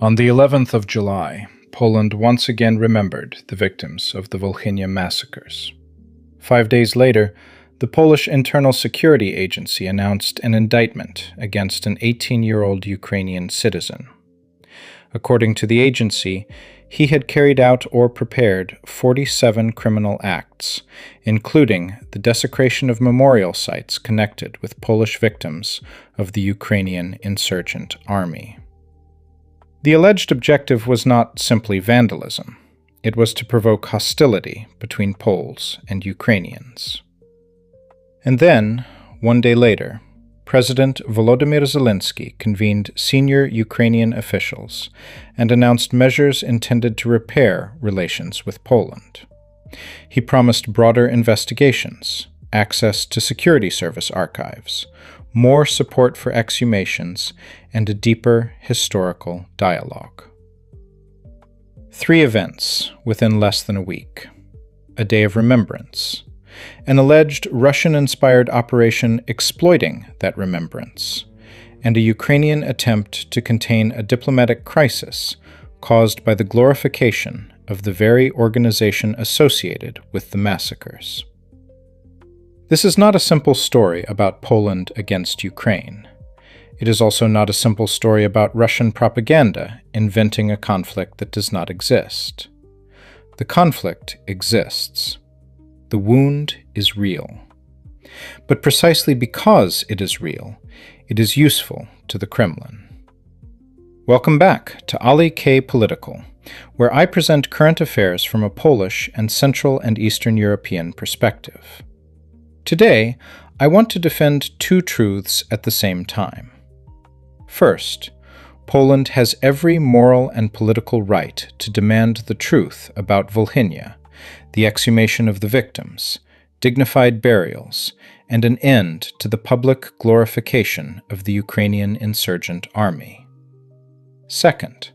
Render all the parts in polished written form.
On the 11th of July, Poland once again remembered the victims of the Volhynia massacres. 5 days later, the Polish Internal Security Agency announced an indictment against an 18-year-old Ukrainian citizen. According to the agency, he had carried out or prepared 47 criminal acts, including the desecration of memorial sites connected with Polish victims of the Ukrainian Insurgent Army. The alleged objective was not simply vandalism. It was to provoke hostility between Poles and Ukrainians. And then, 1 day later, President Volodymyr Zelenskyy convened senior Ukrainian officials and announced measures intended to repair relations with Poland. He promised broader investigations, access to security service archives, more support for exhumations, and a deeper historical dialogue. 3 events within less than a week: a day of remembrance, an alleged Russian-inspired operation exploiting that remembrance, and a Ukrainian attempt to contain a diplomatic crisis caused by the glorification of the very organization associated with the massacres. This is not a simple story about Poland against Ukraine. It is also not a simple story about Russian propaganda inventing a conflict that does not exist. The conflict exists. The wound is real. But precisely because it is real, it is useful to the Kremlin. Welcome back to Ali K. Political, where I present current affairs from a Polish and Central and Eastern European perspective. Today, I want to defend 2 truths at the same time. First, Poland has every moral and political right to demand the truth about Volhynia, the exhumation of the victims, dignified burials, and an end to the public glorification of the Ukrainian Insurgent Army. Second,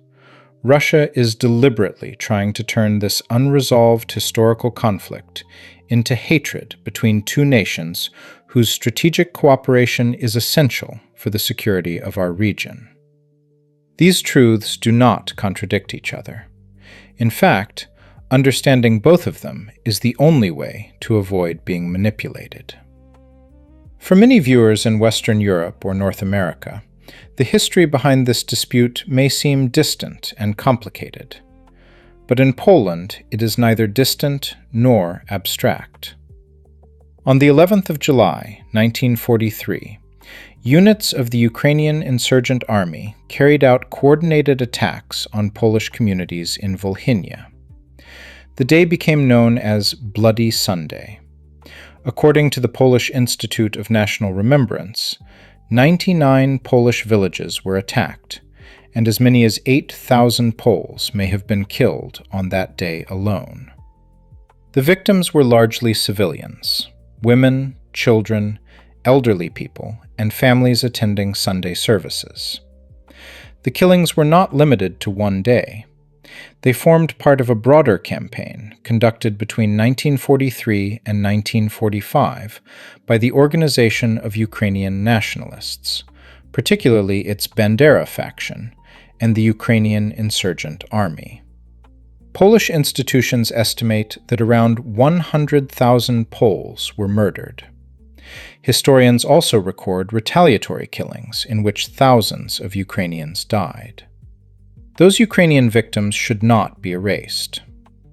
Russia is deliberately trying to turn this unresolved historical conflict into hatred between 2 nations whose strategic cooperation is essential for the security of our region. These truths do not contradict each other. In fact, understanding both of them is the only way to avoid being manipulated. For many viewers in Western Europe or North America, the history behind this dispute may seem distant and complicated. But in Poland, it is neither distant nor abstract. On the 11th of July, 1943, units of the Ukrainian Insurgent Army carried out coordinated attacks on Polish communities in Volhynia. The day became known as Bloody Sunday. According to the Polish Institute of National Remembrance, 99 Polish villages were attacked, and as many as 8,000 Poles may have been killed on that day alone. The victims were largely civilians: women, children, elderly people, and families attending Sunday services. The killings were not limited to one day. They formed part of a broader campaign conducted between 1943 and 1945 by the Organization of Ukrainian Nationalists, particularly its Bandera faction, and the Ukrainian Insurgent Army. Polish institutions estimate that around 100,000 Poles were murdered. Historians also record retaliatory killings in which thousands of Ukrainians died. Those Ukrainian victims should not be erased.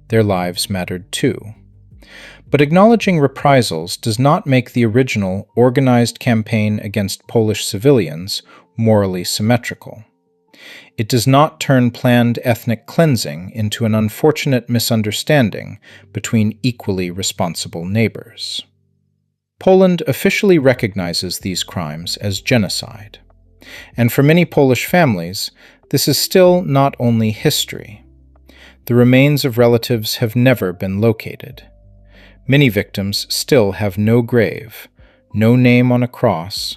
Their lives mattered too. But acknowledging reprisals does not make the original organized campaign against Polish civilians morally symmetrical. It does not turn planned ethnic cleansing into an unfortunate misunderstanding between equally responsible neighbors. Poland officially recognizes these crimes as genocide. And for many Polish families, this is still not only history. The remains of relatives have never been located. Many victims still have no grave, no name on a cross,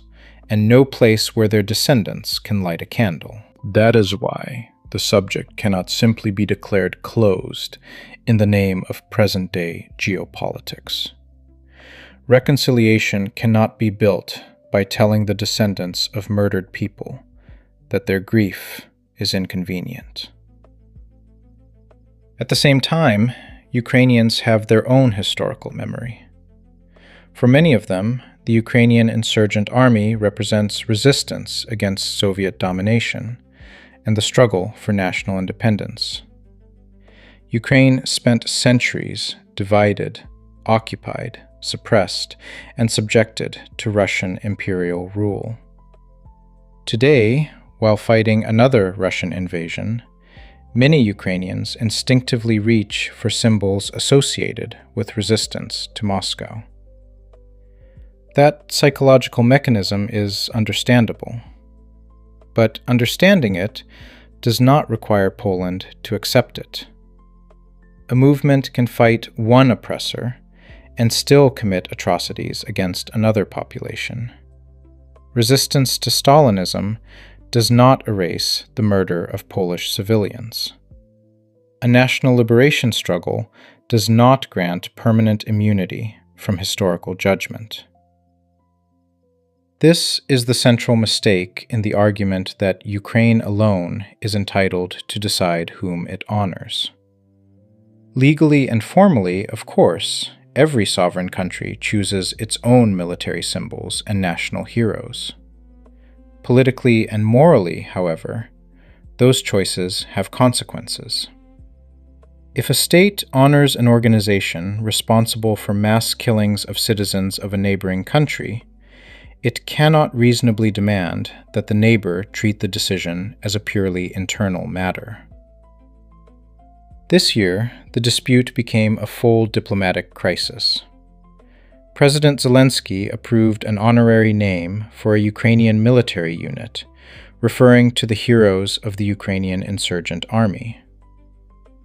and no place where their descendants can light a candle. That is why the subject cannot simply be declared closed in the name of present-day geopolitics. Reconciliation cannot be built by telling the descendants of murdered people that their grief is inconvenient. At the same time, Ukrainians have their own historical memory. For many of them, the Ukrainian Insurgent Army represents resistance against Soviet domination and the struggle for national independence. Ukraine spent centuries divided, occupied, suppressed, and subjected to Russian imperial rule. Today, while fighting another Russian invasion, many Ukrainians instinctively reach for symbols associated with resistance to Moscow. That psychological mechanism is understandable, but understanding it does not require Poland to accept it. A movement can fight one oppressor and still commit atrocities against another population. Resistance to Stalinism does not erase the murder of Polish civilians. A national liberation struggle does not grant permanent immunity from historical judgment. This is the central mistake in the argument that Ukraine alone is entitled to decide whom it honors. Legally and formally, of course, every sovereign country chooses its own military symbols and national heroes. Politically and morally, however, those choices have consequences. If a state honors an organization responsible for mass killings of citizens of a neighboring country, it cannot reasonably demand that the neighbor treat the decision as a purely internal matter. This year, the dispute became a full diplomatic crisis. President Zelenskyy approved an honorary name for a Ukrainian military unit, referring to the heroes of the Ukrainian Insurgent Army.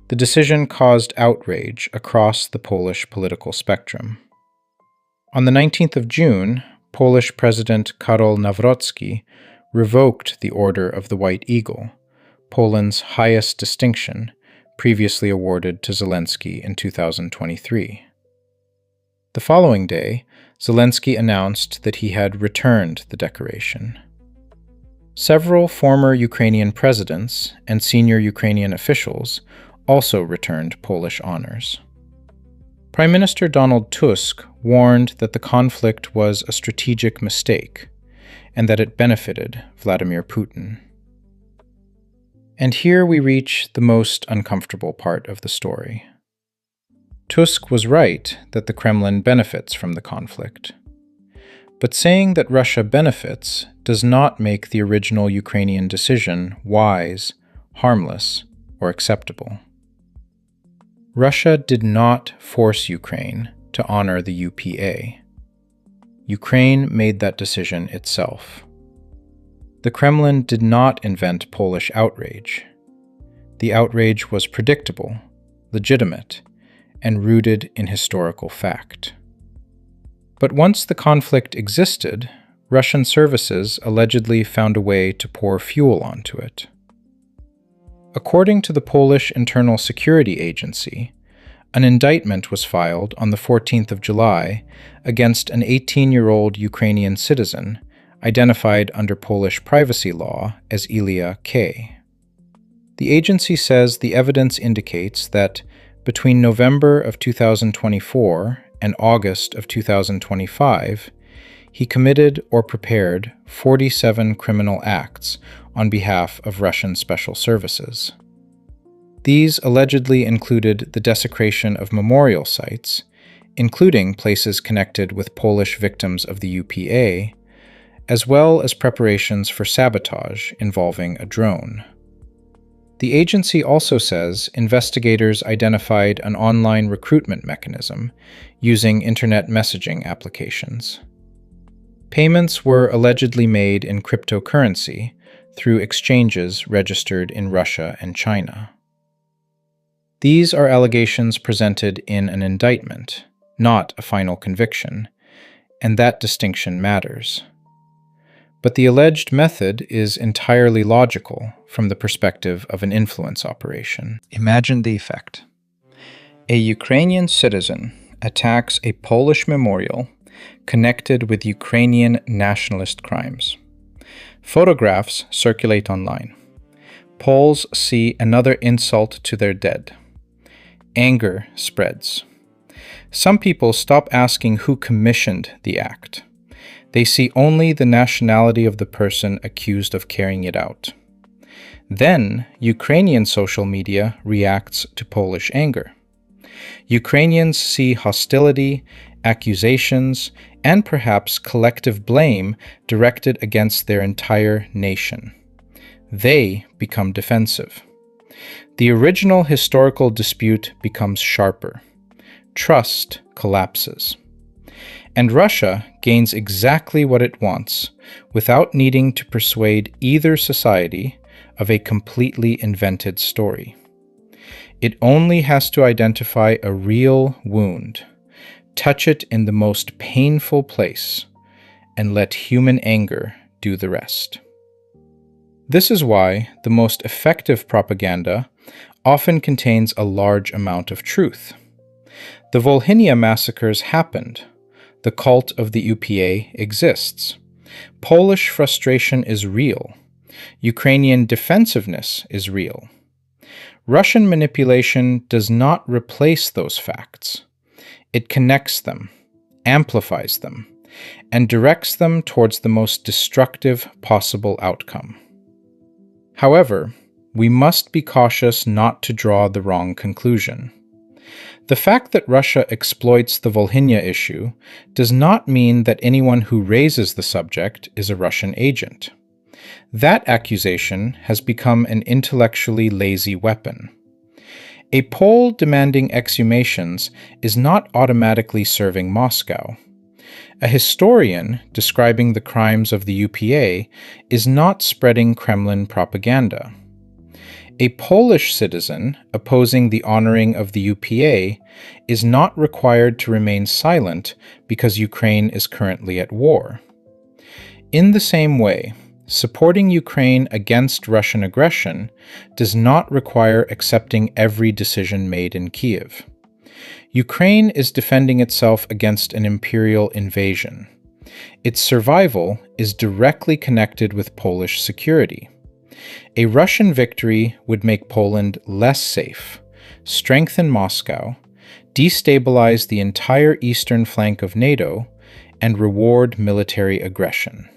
The decision caused outrage across the Polish political spectrum. On the 19th of June, Polish President Karol Nawrocki revoked the Order of the White Eagle, Poland's highest distinction, previously awarded to Zelenskyy in 2023. The following day, Zelenskyy announced that he had returned the decoration. Several former Ukrainian presidents and senior Ukrainian officials also returned Polish honors. Prime Minister Donald Tusk warned that the conflict was a strategic mistake and that it benefited Vladimir Putin. And here we reach the most uncomfortable part of the story. Tusk was right that the Kremlin benefits from the conflict. But saying that Russia benefits does not make the original Ukrainian decision wise, harmless, or acceptable. Russia did not force Ukraine to honor the UPA. Ukraine made that decision itself. The Kremlin did not invent Polish outrage. The outrage was predictable, legitimate, and rooted in historical fact. But once the conflict existed, Russian services allegedly found a way to pour fuel onto it. According to the Polish Internal Security Agency, an indictment was filed on the 14th of July against an 18-year-old Ukrainian citizen identified under Polish privacy law as Ilya K. The agency says the evidence indicates that between November of 2024 and August of 2025, he committed or prepared 47 criminal acts on behalf of Russian special services. These allegedly included the desecration of memorial sites, including places connected with Polish victims of the UPA, as well as preparations for sabotage involving a drone. The agency also says investigators identified an online recruitment mechanism using internet messaging applications. Payments were allegedly made in cryptocurrency through exchanges registered in Russia and China. These are allegations presented in an indictment, not a final conviction, and that distinction matters. But the alleged method is entirely logical from the perspective of an influence operation. Imagine the effect. A Ukrainian citizen attacks a Polish memorial connected with Ukrainian nationalist crimes. Photographs circulate online. Poles see another insult to their dead. Anger spreads. Some people stop asking who commissioned the act. They see only the nationality of the person accused of carrying it out. Then, Ukrainian social media reacts to Polish anger. Ukrainians see hostility, accusations, and perhaps collective blame directed against their entire nation. They become defensive. The original historical dispute becomes sharper. Trust collapses. And Russia gains exactly what it wants without needing to persuade either society of a completely invented story. It only has to identify a real wound, touch it in the most painful place, and let human anger do the rest. This is why the most effective propaganda often contains a large amount of truth. The Volhynia massacres happened. The cult of the UPA exists. Polish frustration is real. Ukrainian defensiveness is real. Russian manipulation does not replace those facts. It connects them, amplifies them, and directs them towards the most destructive possible outcome. However, we must be cautious not to draw the wrong conclusion. The fact that Russia exploits the Volhynia issue does not mean that anyone who raises the subject is a Russian agent. That accusation has become an intellectually lazy weapon. A Pole demanding exhumations is not automatically serving Moscow. A historian describing the crimes of the UPA is not spreading Kremlin propaganda. A Polish citizen opposing the honoring of the UPA is not required to remain silent because Ukraine is currently at war. In the same way, supporting Ukraine against Russian aggression does not require accepting every decision made in Kiev. Ukraine is defending itself against an imperial invasion. Its survival is directly connected with Polish security. A Russian victory would make Poland less safe, strengthen Moscow, destabilize the entire eastern flank of NATO, and reward military aggression.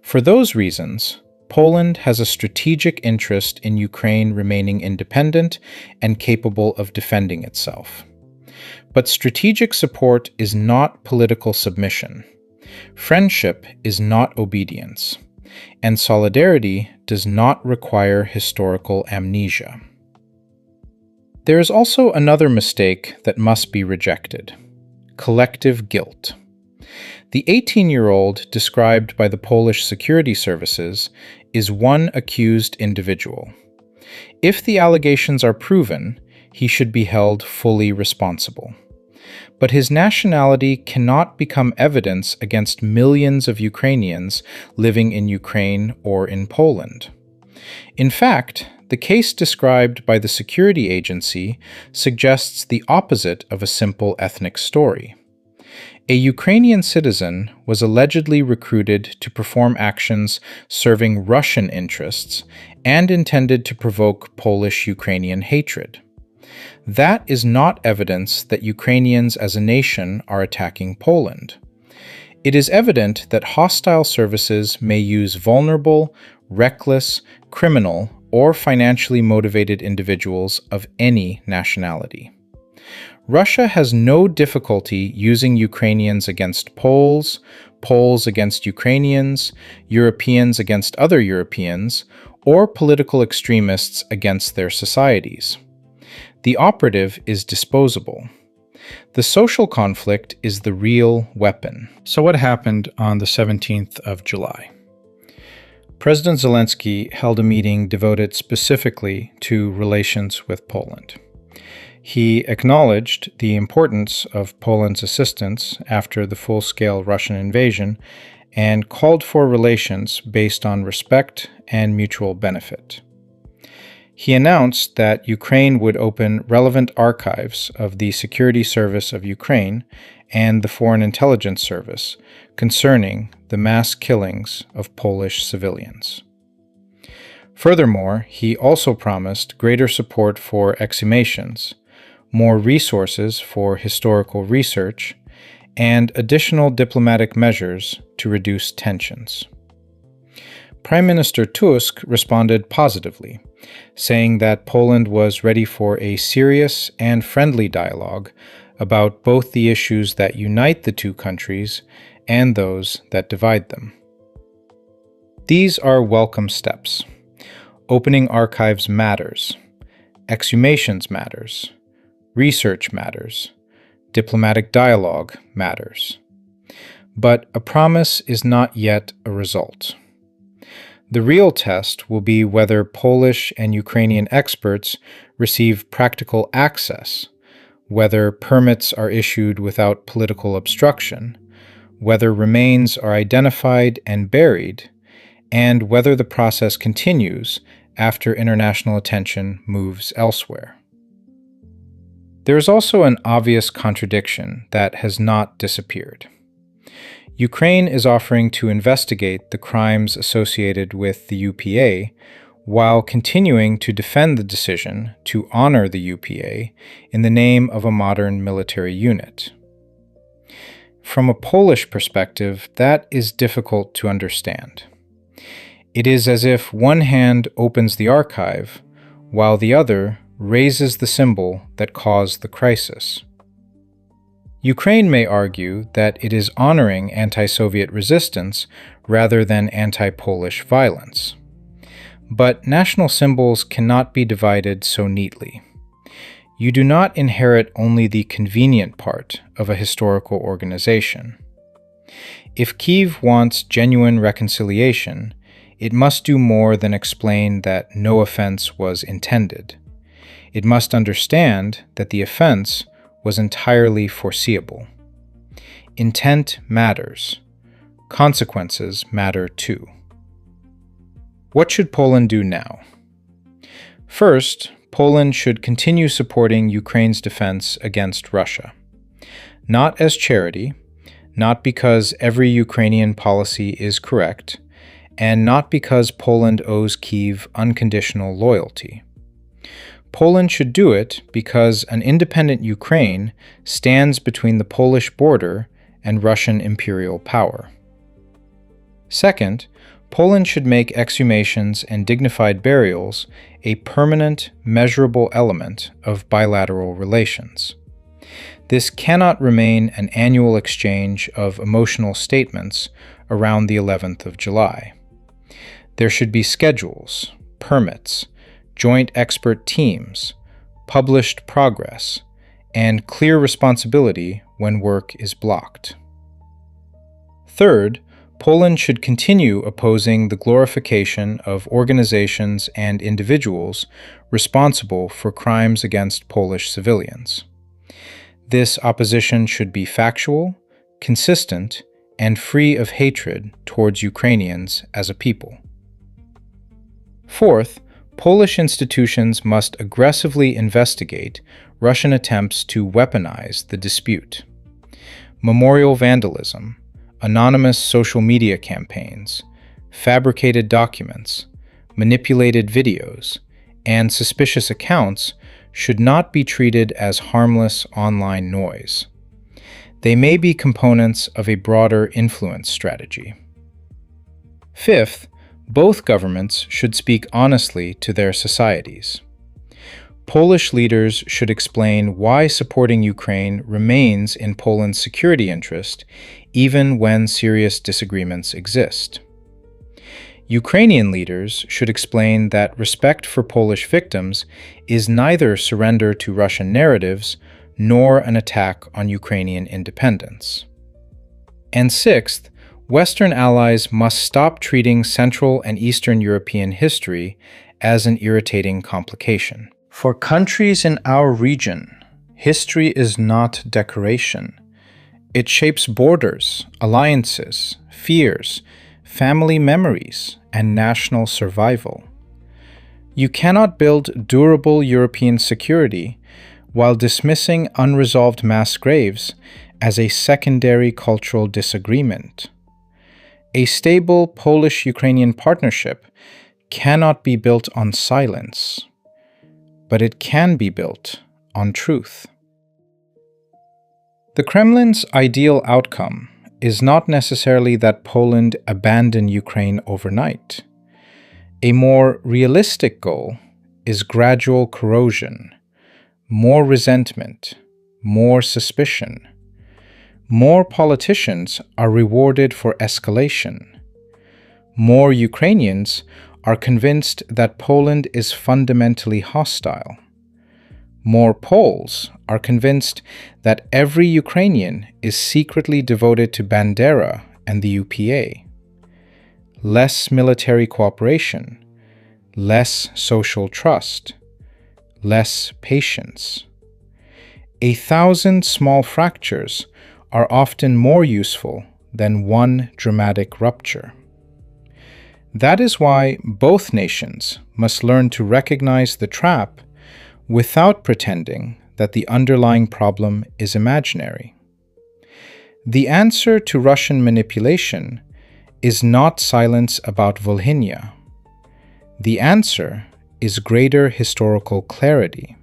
For those reasons, Poland has a strategic interest in Ukraine remaining independent and capable of defending itself. But strategic support is not political submission. Friendship is not obedience. And solidarity does not require historical amnesia. There is also another mistake that must be rejected: collective guilt. The 18-year-old described by the Polish security services is one accused individual. If the allegations are proven, he should be held fully responsible. But his nationality cannot become evidence against millions of Ukrainians living in Ukraine or in Poland. In fact, the case described by the security agency suggests the opposite of a simple ethnic story. A Ukrainian citizen was allegedly recruited to perform actions serving Russian interests and intended to provoke Polish-Ukrainian hatred. That is not evidence that Ukrainians as a nation are attacking Poland. It is evident that hostile services may use vulnerable, reckless, criminal, or financially motivated individuals of any nationality. Russia has no difficulty using Ukrainians against Poles, Poles against Ukrainians, Europeans against other Europeans, or political extremists against their societies. The operative is disposable. The social conflict is the real weapon. So what happened on the 17th of July? President Zelenskyy held a meeting devoted specifically to relations with Poland. He acknowledged the importance of Poland's assistance after the full-scale Russian invasion and called for relations based on respect and mutual benefit. He announced that Ukraine would open relevant archives of the Security Service of Ukraine and the Foreign Intelligence Service concerning the mass killings of Polish civilians. Furthermore, he also promised greater support for exhumations, more resources for historical research, and additional diplomatic measures to reduce tensions. Prime Minister Tusk responded positively, saying that Poland was ready for a serious and friendly dialogue about both the issues that unite the two countries and those that divide them. These are welcome steps. Opening archives matters. Exhumations matters. Research matters. Diplomatic dialogue matters. But a promise is not yet a result. The real test will be whether Polish and Ukrainian experts receive practical access, whether permits are issued without political obstruction, whether remains are identified and buried, and whether the process continues after international attention moves elsewhere. There is also an obvious contradiction that has not disappeared. Ukraine is offering to investigate the crimes associated with the UPA while continuing to defend the decision to honor the UPA in the name of a modern military unit. From a Polish perspective, that is difficult to understand. It is as if one hand opens the archive, while the other raises the symbol that caused the crisis. Ukraine may argue that it is honoring anti-Soviet resistance rather than anti-Polish violence. But national symbols cannot be divided so neatly. You do not inherit only the convenient part of a historical organization. If Kyiv wants genuine reconciliation, it must do more than explain that no offense was intended. It must understand that the offense was entirely foreseeable. Intent matters. Consequences matter too. What should Poland do now? First, Poland should continue supporting Ukraine's defense against Russia. Not as charity, not because every Ukrainian policy is correct, and not because Poland owes Kyiv unconditional loyalty. Poland should do it because an independent Ukraine stands between the Polish border and Russian imperial power. Second, Poland should make exhumations and dignified burials a permanent, measurable element of bilateral relations. This cannot remain an annual exchange of emotional statements around the 11th of July. There should be schedules, permits, joint expert teams, published progress, and clear responsibility when work is blocked. Third, Poland should continue opposing the glorification of organizations and individuals responsible for crimes against Polish civilians. This opposition should be factual, consistent, and free of hatred towards Ukrainians as a people. Fourth, Polish institutions must aggressively investigate Russian attempts to weaponize the dispute. Memorial vandalism, anonymous social media campaigns, fabricated documents, manipulated videos, and suspicious accounts should not be treated as harmless online noise. They may be components of a broader influence strategy. Fifth, both governments should speak honestly to their societies. Polish leaders should explain why supporting Ukraine remains in Poland's security interest, even when serious disagreements exist. Ukrainian leaders should explain that respect for Polish victims is neither surrender to Russian narratives nor an attack on Ukrainian independence. And sixth, Western allies must stop treating Central and Eastern European history as an irritating complication. For countries in our region, history is not decoration. It shapes borders, alliances, fears, family memories, and national survival. You cannot build durable European security while dismissing unresolved mass graves as a secondary cultural disagreement. A stable Polish-Ukrainian partnership cannot be built on silence, but it can be built on truth. The Kremlin's ideal outcome is not necessarily that Poland abandon Ukraine overnight. A more realistic goal is gradual corrosion, more resentment, more suspicion. More politicians are rewarded for escalation. More Ukrainians are convinced that Poland is fundamentally hostile. More Poles are convinced that every Ukrainian is secretly devoted to Bandera and the UPA. Less military cooperation, less social trust, less patience. 1,000 small fractures are often more useful than one dramatic rupture. That is why both nations must learn to recognize the trap without pretending that the underlying problem is imaginary. The answer to Russian manipulation is not silence about Volhynia. The answer is greater historical clarity.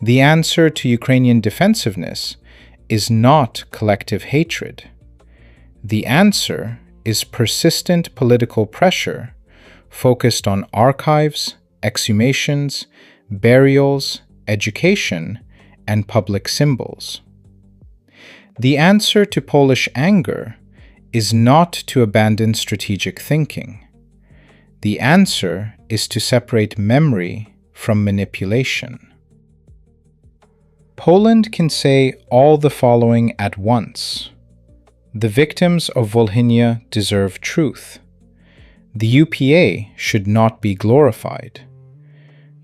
The answer to Ukrainian defensiveness is not collective hatred. The answer is persistent political pressure focused on archives, exhumations, burials, education, and public symbols. The answer to Polish anger is not to abandon strategic thinking. The answer is to separate memory from manipulation. Poland can say all the following at once. The victims of Volhynia deserve truth. The UPA should not be glorified.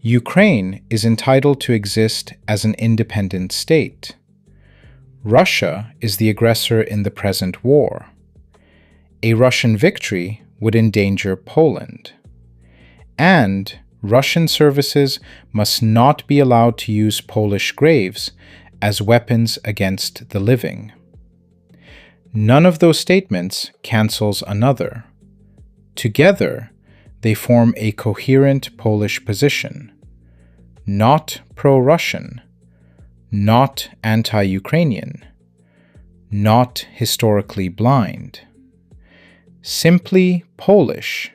Ukraine is entitled to exist as an independent state. Russia is the aggressor in the present war. A Russian victory would endanger Poland. And Russian services must not be allowed to use Polish graves as weapons against the living. None of those statements cancels another. Together, they form a coherent Polish position. Not pro-Russian, not anti-Ukrainian, not historically blind. Simply Polish,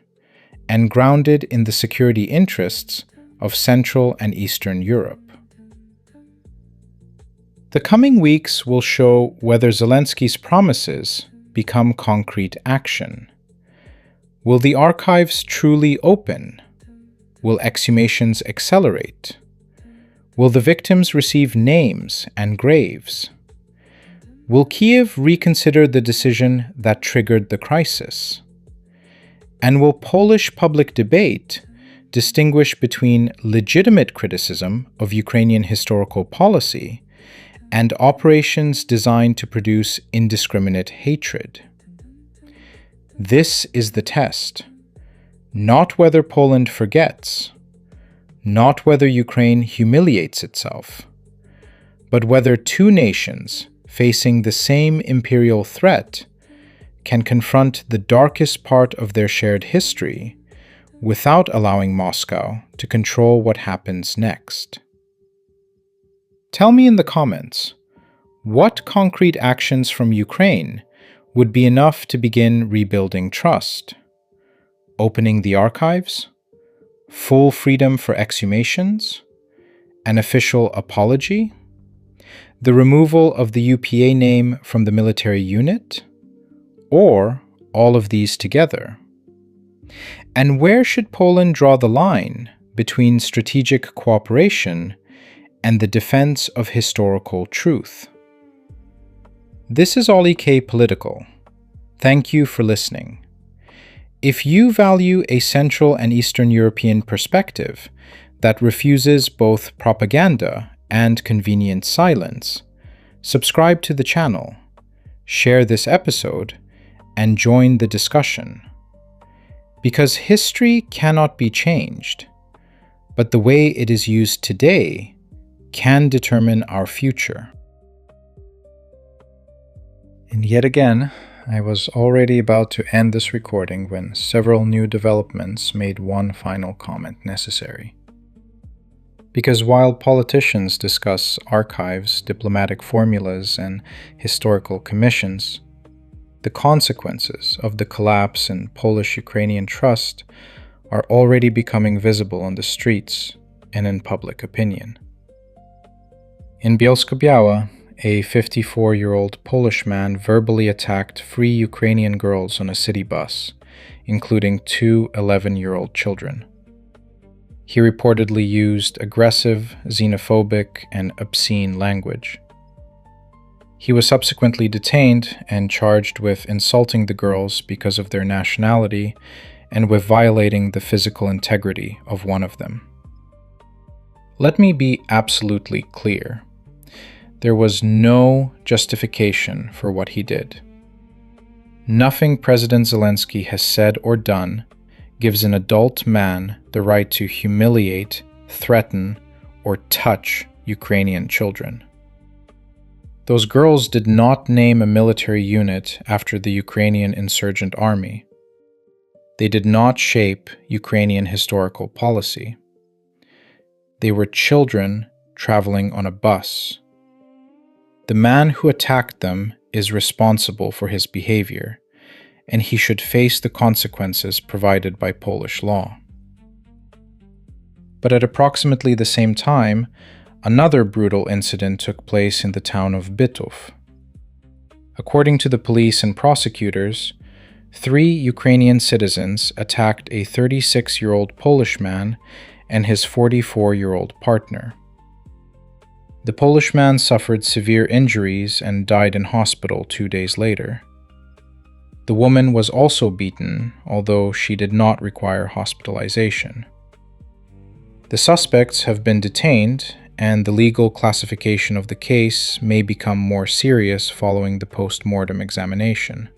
and grounded in the security interests of Central and Eastern Europe. The coming weeks will show whether Zelenskyy's promises become concrete action. Will the archives truly open? Will exhumations accelerate? Will the victims receive names and graves? Will Kiev reconsider the decision that triggered the crisis? And will Polish public debate distinguish between legitimate criticism of Ukrainian historical policy and operations designed to produce indiscriminate hatred? This is the test. Not whether Poland forgets, not whether Ukraine humiliates itself, but whether two nations facing the same imperial threat can confront the darkest part of their shared history without allowing Moscow to control what happens next. Tell me in the comments, what concrete actions from Ukraine would be enough to begin rebuilding trust? Opening the archives? Full freedom for exhumations? An official apology? The removal of the UPA name from the military unit? Or all of these together? And where should Poland draw the line between strategic cooperation and the defense of historical truth? This is Ollie K. Political. Thank you for listening. If you value a Central and Eastern European perspective that refuses both propaganda and convenient silence, subscribe to the channel, share this episode, and join the discussion. Because history cannot be changed, but the way it is used today can determine our future. And yet again, I was already about to end this recording when several new developments made one final comment necessary. Because while politicians discuss archives, diplomatic formulas, and historical commissions, the consequences of the collapse in Polish-Ukrainian trust are already becoming visible on the streets and in public opinion. In Bielsko-Biała, a 54-year-old Polish man verbally attacked 3 Ukrainian girls on a city bus, including 2 11-year-old children. He reportedly used aggressive, xenophobic, and obscene language. He was subsequently detained and charged with insulting the girls because of their nationality and with violating the physical integrity of one of them. Let me be absolutely clear. There was no justification for what he did. Nothing President Zelenskyy has said or done gives an adult man the right to humiliate, threaten, or touch Ukrainian children. Those girls did not name a military unit after the Ukrainian Insurgent Army. They did not shape Ukrainian historical policy. They were children traveling on a bus. The man who attacked them is responsible for his behavior, and he should face the consequences provided by Polish law. But at approximately the same time, another brutal incident took place in the town of Bytów. According to the police and prosecutors, 3 Ukrainian citizens attacked a 36-year-old Polish man and his 44-year-old partner. The Polish man suffered severe injuries and died in hospital 2 days later. The woman was also beaten, although she did not require hospitalization. The suspects have been detained, and the legal classification of the case may become more serious following the post-mortem examination.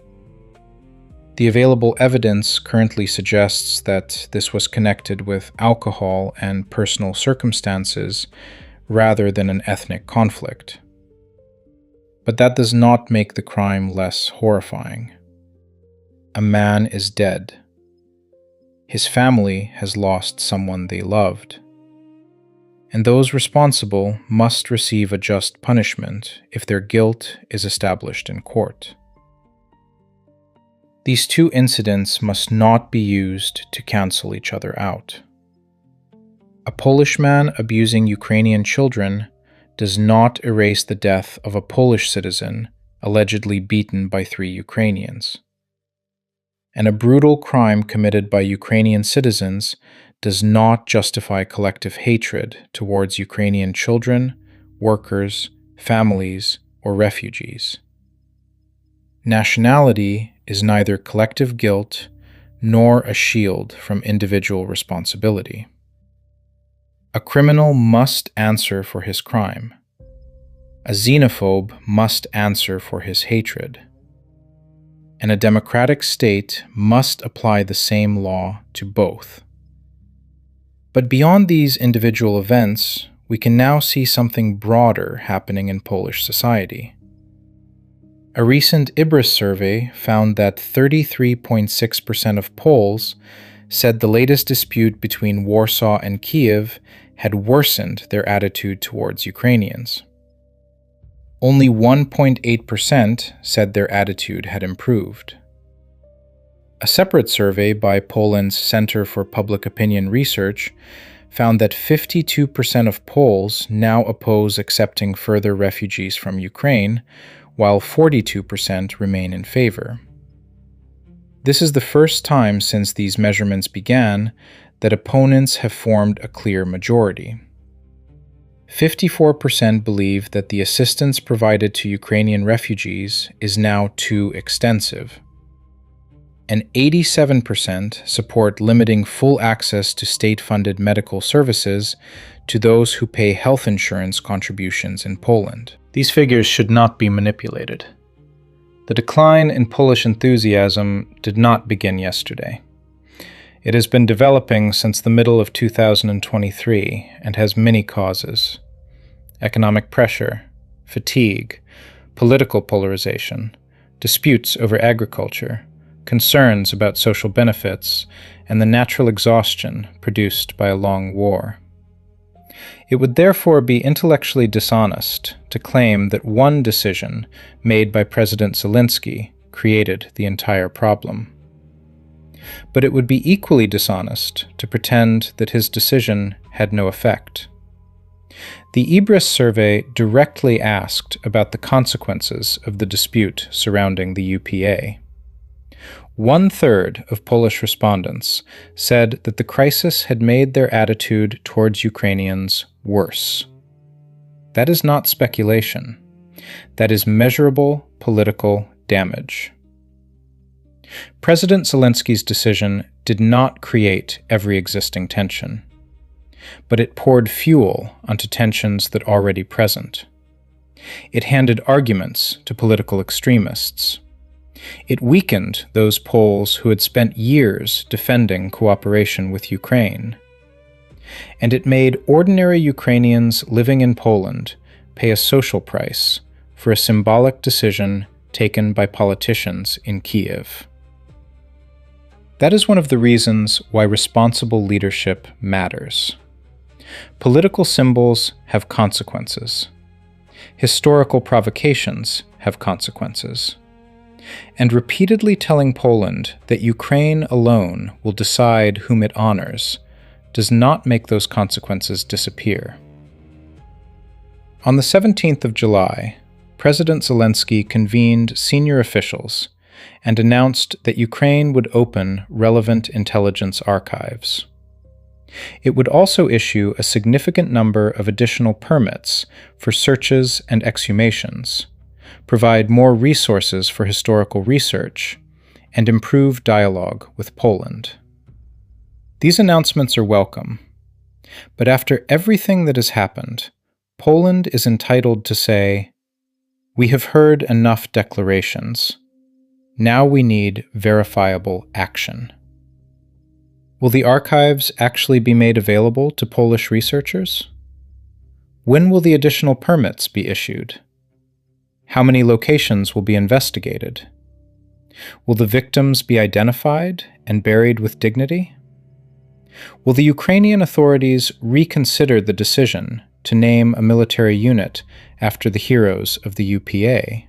The available evidence currently suggests that this was connected with alcohol and personal circumstances rather than an ethnic conflict. But that does not make the crime less horrifying. A man is dead. His family has lost someone they loved. And those responsible must receive a just punishment if their guilt is established in court. These 2 incidents must not be used to cancel each other out. A Polish man abusing Ukrainian children does not erase the death of a Polish citizen allegedly beaten by 3 Ukrainians. And a brutal crime committed by Ukrainian citizens does not justify collective hatred towards Ukrainian children, workers, families, or refugees. Nationality is neither collective guilt nor a shield from individual responsibility. A criminal must answer for his crime. A xenophobe must answer for his hatred. And a democratic state must apply the same law to both. But beyond these individual events, we can now see something broader happening in Polish society. A recent IBRIS survey found that 33.6% of Poles said the latest dispute between Warsaw and Kiev had worsened their attitude towards Ukrainians. Only 1.8% said their attitude had improved. A separate survey by Poland's Center for Public Opinion Research found that 52% of Poles now oppose accepting further refugees from Ukraine, while 42% remain in favor. This is the first time since these measurements began that opponents have formed a clear majority. 54% believe that the assistance provided to Ukrainian refugees is now too extensive. And 87% support limiting full access to state-funded medical services to those who pay health insurance contributions in Poland. These figures should not be manipulated. The decline in Polish enthusiasm did not begin yesterday. It has been developing since the middle of 2023 and has many causes: economic pressure, fatigue, political polarization, disputes over agriculture, concerns about social benefits, and the natural exhaustion produced by a long war. It would therefore be intellectually dishonest to claim that one decision made by President Zelenskyy created the entire problem. But it would be equally dishonest to pretend that his decision had no effect. The Ibris survey directly asked about the consequences of the dispute surrounding the UPA. 1/3 of Polish respondents said that the crisis had made their attitude towards Ukrainians worse. That is not speculation. That is measurable political damage. President Zelenskyy's decision did not create every existing tension, but it poured fuel onto tensions that were already present. It handed arguments to political extremists. It weakened those Poles who had spent years defending cooperation with Ukraine. And it made ordinary Ukrainians living in Poland pay a social price for a symbolic decision taken by politicians in Kiev. That is one of the reasons why responsible leadership matters. Political symbols have consequences. Historical provocations have consequences. And repeatedly telling Poland that Ukraine alone will decide whom it honors does not make those consequences disappear. On the 17th of July, President Zelenskyy convened senior officials and announced that Ukraine would open relevant intelligence archives. It would also issue a significant number of additional permits for searches and exhumations, provide more resources for historical research, and improve dialogue with Poland. These announcements are welcome, but after everything that has happened, Poland is entitled to say, "We have heard enough declarations. Now we need verifiable action." Will the archives actually be made available to Polish researchers? When will the additional permits be issued? How many locations will be investigated? Will the victims be identified and buried with dignity? Will the Ukrainian authorities reconsider the decision to name a military unit after the heroes of the UPA?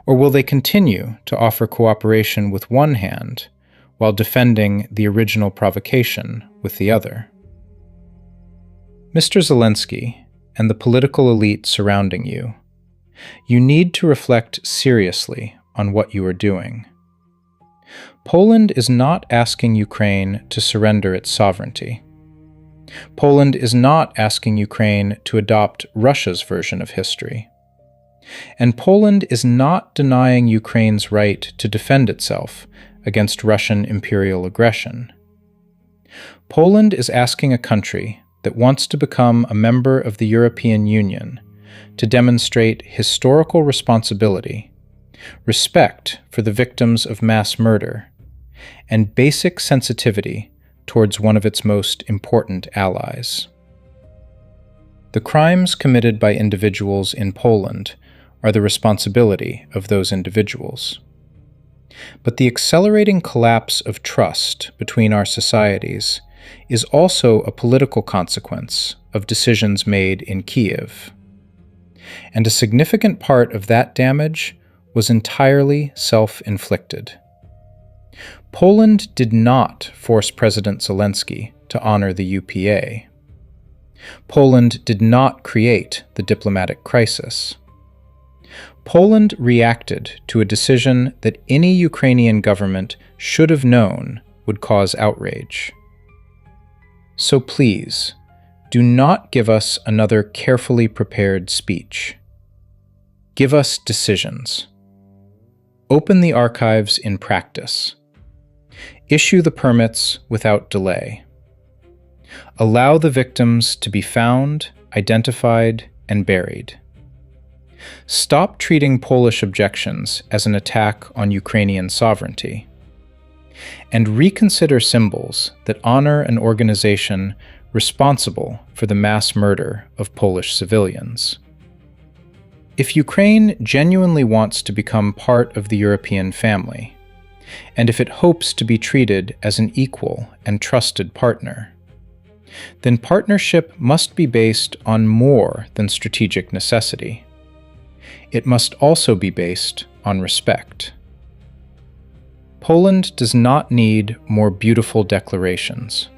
Or will they continue to offer cooperation with one hand while defending the original provocation with the other? Mr. Zelenskyy and the political elite surrounding you, you need to reflect seriously on what you are doing. Poland is not asking Ukraine to surrender its sovereignty. Poland is not asking Ukraine to adopt Russia's version of history. And Poland is not denying Ukraine's right to defend itself against Russian imperial aggression. Poland is asking a country that wants to become a member of the European Union to demonstrate historical responsibility, respect for the victims of mass murder, and basic sensitivity towards one of its most important allies. The crimes committed by individuals in Poland are the responsibility of those individuals. But the accelerating collapse of trust between our societies is also a political consequence of decisions made in Kiev. And a significant part of that damage was entirely self-inflicted. Poland did not force President Zelenskyy to honor the UPA. Poland did not create the diplomatic crisis. Poland reacted to a decision that any Ukrainian government should have known would cause outrage. So please, do not give us another carefully prepared speech. Give us decisions. Open the archives in practice. Issue the permits without delay. Allow the victims to be found, identified, and buried. Stop treating Polish objections as an attack on Ukrainian sovereignty. And reconsider symbols that honor an organization responsible for the mass murder of Polish civilians. If Ukraine genuinely wants to become part of the European family, and if it hopes to be treated as an equal and trusted partner, then partnership must be based on more than strategic necessity. It must also be based on respect. Poland does not need more beautiful declarations.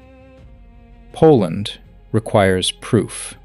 Poland requires proof.